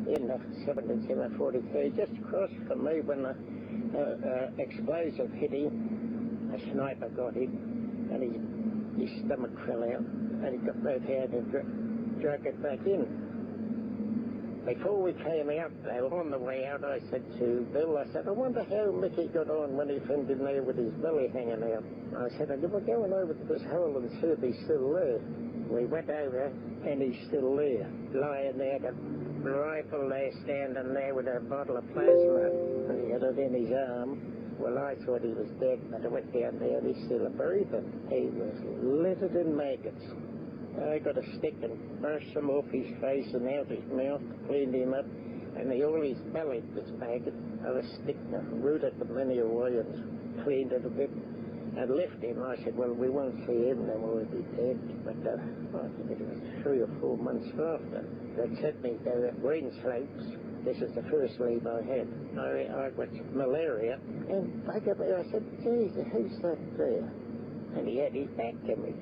in the 7743, just across from me when the explosive hit him. A sniper got him, and his stomach fell out, and he got both hands and drug it back in. Before we came out, though, on the way out, I said to Bill, I said, I wonder how Mickey got on when he found him there with his belly hanging out. I said, we're going over to this hole and see if he's still there. We went over, and he's still there, lying there, the rifle there, standing there with a bottle of plasma, and he had it in his arm. Well, I thought he was dead, but I went down there, and he's still breathing. He was littered in maggots. I got a stick and brushed some off his face and out his mouth, cleaned him up, and all his belly was maggot. I was sticking and rooted him anyway and cleaned it a bit and left him. I said, well, we won't see him, then we'll be dead. But I think it was 3 or 4 months after. They sent me to Green Slopes. This is the first leave I had. I got malaria, and I said, geez, who's that there? And he had his back to me.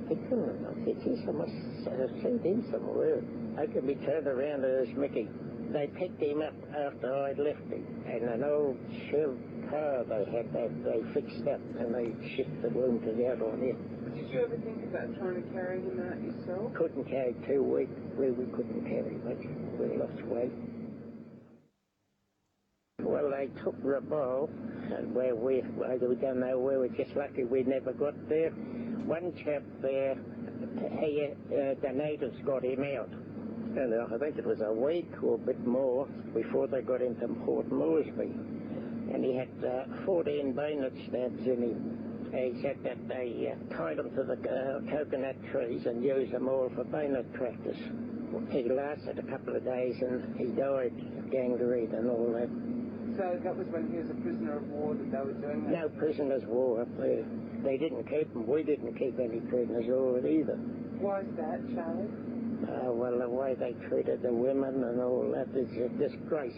He couldn't. I said, geez, I must have seen him somewhere. I could be turned around as Mickey. They picked him up after I'd left him, and an old Chev car they had that they fixed up, and they shipped the wounded out on it. Did you ever think about trying to carry him out yourself? Couldn't carry 2 weeks. We couldn't carry much. We lost weight. Well, they took Rabaul, and where we don't know where. We're just lucky we never got there. One chap there, the natives got him out. And I think it was a week or a bit more before they got him to Port Moresby. And he had 14 bayonet stabs in him. He said that they tied him to the coconut trees and used them all for bayonet practice. He lasted a couple of days and he died of gangrene and all that. So that was when he was a prisoner of war that they were doing that? No prisoners of war up there. They didn't keep them. We didn't keep any prisoners of war either. Why is that, Charlie? Well, the way they treated the women and all that is a disgrace.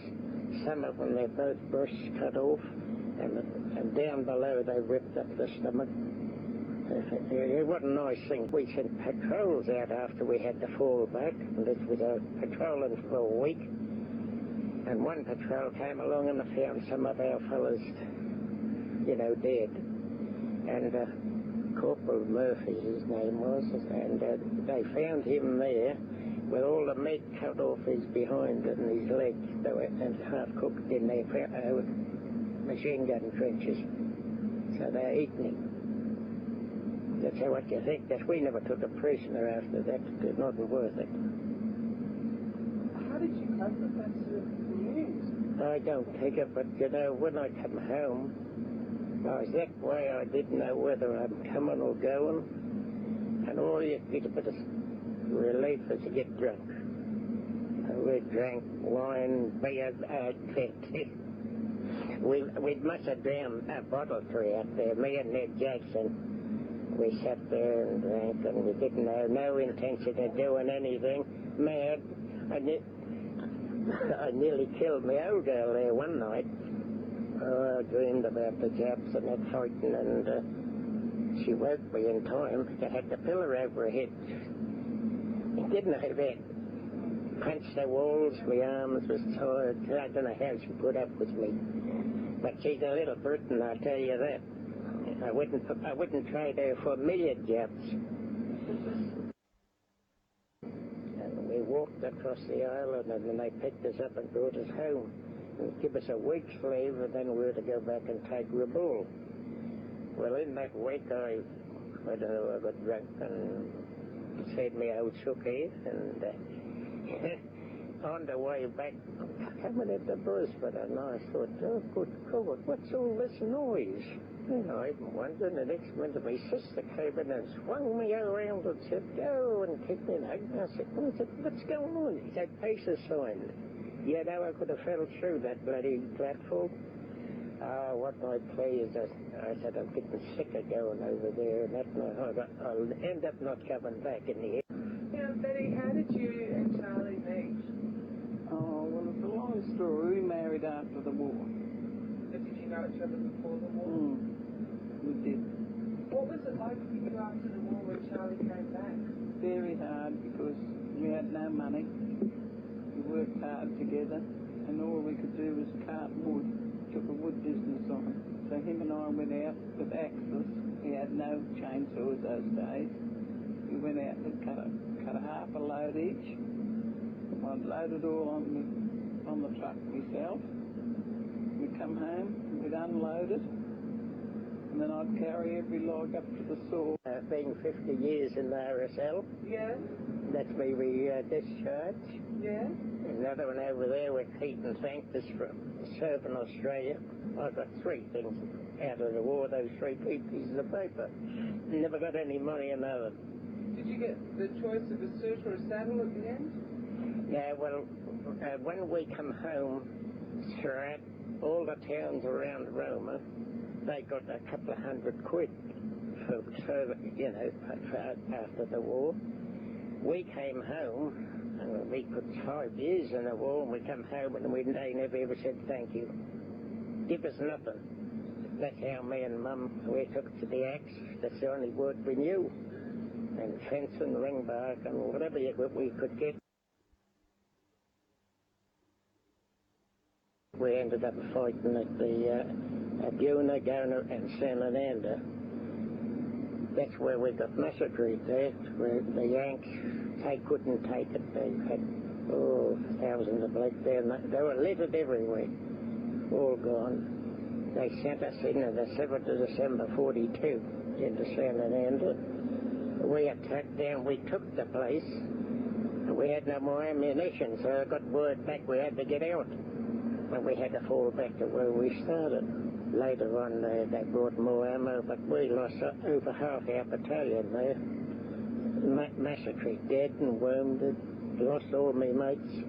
Some of them, their both breasts cut off, and down below they ripped up the stomach. It wasn't a nice thing. We sent patrols out after we had to fall back, and this was a patrolling for a week. And one patrol came along and they found some of our fellas, dead. And Corporal Murphy, his name was, and they found him there with all the meat cut off his behind and his legs. They were half cooked in their machine gun trenches. So they're eating him. That's what you think. That we never took a prisoner after that. It wasn't worth it. How did you cope with that sort of news? I don't take it, but when I come home, I was that way. I didn't know whether I'm coming or going, and all you get a bit of relief is to get drunk. We drank wine, beer, we must have drowned a bottle or 3 out there. Me and Ned Jackson, we sat there and drank, and we didn't have no intention of doing anything. Mad. I nearly killed my old girl there one night. I dreamed about the Japs and that fighting, and she woke me in time. I had the pillar over her head. It didn't have that. Punched the walls, my arms was tired. I don't know how she put up with me. But she's a little Briton, I'll tell you that. I wouldn't trade her for a million Japs. We walked across the island, and then they picked us up and brought us home. And give us a week's leave, and then we were to go back and take Rabaul. Well, in that week, I don't know, I got drunk and said my old shookhead, and on the way back, coming into Brisbane, and I thought, oh, good God, what's all this noise? And I wondered, and the next minute my sister came in and swung me around and said, go, and kicked me in the head. And I said, what's going on? He said, peace is signed. I could have fell through that bloody platform. What my play is, I said, I'm getting sick of going over there, and I'll end up not coming back in the end. Now, Betty, how did you and Charlie meet? Oh, well, it's a long story. We married after the war. But did you know each other before the war? We did. What was it like for you after the war when Charlie came back? Very hard, because we had no money. We We worked hard together, and all we could do was cart wood. Took a wood business on. So him and I went out with axes. We had no chainsaws those days. We went out and cut a half a load each. I'd load it all on the truck myself. We'd come home, we'd unload it, and then I'd carry every log up to the saw. Being 50 years in the RSL, Yeah. that's me discharge. Yeah. Another one over there with Heat and Thank this for serving Australia. I got 3 things out of the war, those 3 pieces of paper. Never got any money in other. Did you get the choice of a suit or a saddle at the end? Yeah, well, when we come home throughout all the towns around Roma, they got a couple of £100 for serving, you know, after the war. We came home, and we put 5 years in the war, and we come home and they never ever said thank you. Give us nothing. That's how me and Mum, we took to the axe. That's the only work we knew. And fencing, ringbark, and whatever we could get. We ended up fighting at the guinea, and And. That's where we got massacred there, where the Yanks, they couldn't take it. They had, thousands of blokes there, and they were littered everywhere, all gone. They sent us in on the 7th of December 42 into And. We attacked them, we took the place, and we had no more ammunition, so I got word back we had to get out. And we had to fall back to where we started. Later on, they brought more ammo, but we lost over half our battalion there. Massacred, dead and wounded, lost all my mates.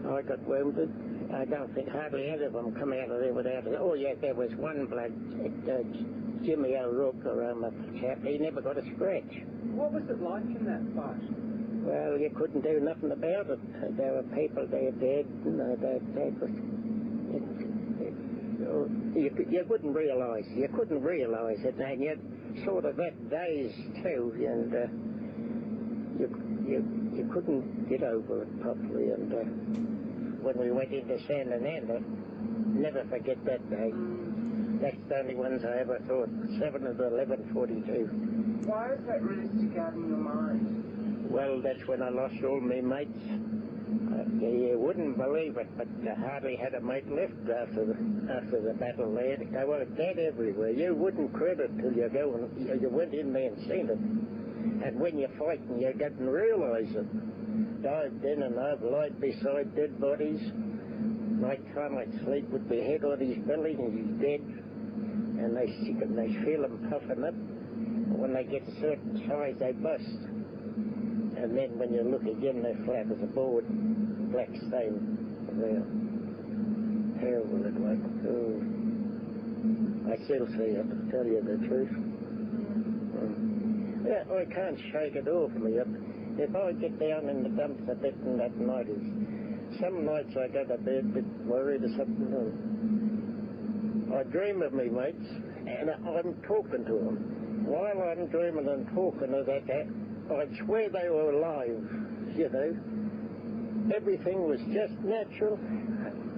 I got wounded. I don't think hardly any of them come out of there without it. Oh, yeah, there was one bloke, Jimmy O'Rourke, a chap, he never got a scratch. What was it like in that fight? Well, you couldn't do nothing about it. There were people there dead, and you couldn't realise it, and you sort of that days too, and you couldn't get over it properly. And when we went into And, never forget that day. That's the only ones I ever thought. 7 of 11:42. Why is that really stick out in your mind? Well, that's when I lost all my mates. You wouldn't believe it, but I hardly had a mate left after the battle there. They were dead everywhere. You wouldn't credit till you went in there and seen it. And when you're fighting, you get and realise it. I've been and I've lied beside dead bodies. Night time I'd sleep with my head on his belly and he's dead. And they feel him puffing up. When they get a certain size, they bust. And then when you look again, they're flat as a board, black stain. There. Terrible it was. Oh. I still see it, to tell you the truth. Yeah, I can't shake it off me. If I get down in the dumps a bit and that night some nights I go to bed a bit worried or something. I dream of me mates, and I'm talking to them. While I'm dreaming and talking of that, I swear they were alive, you know. Everything was just natural,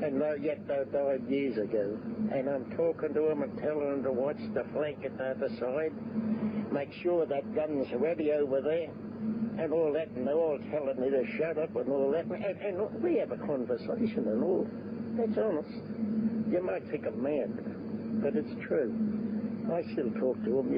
and yet they died years ago. And I'm talking to them and telling them to watch the flank at the other side, make sure that gun's ready over there, and all that, and they're all telling me to shut up and all that. And we have a conversation and all. That's honest. You might think I'm mad, but it's true. I still talk to them, yeah.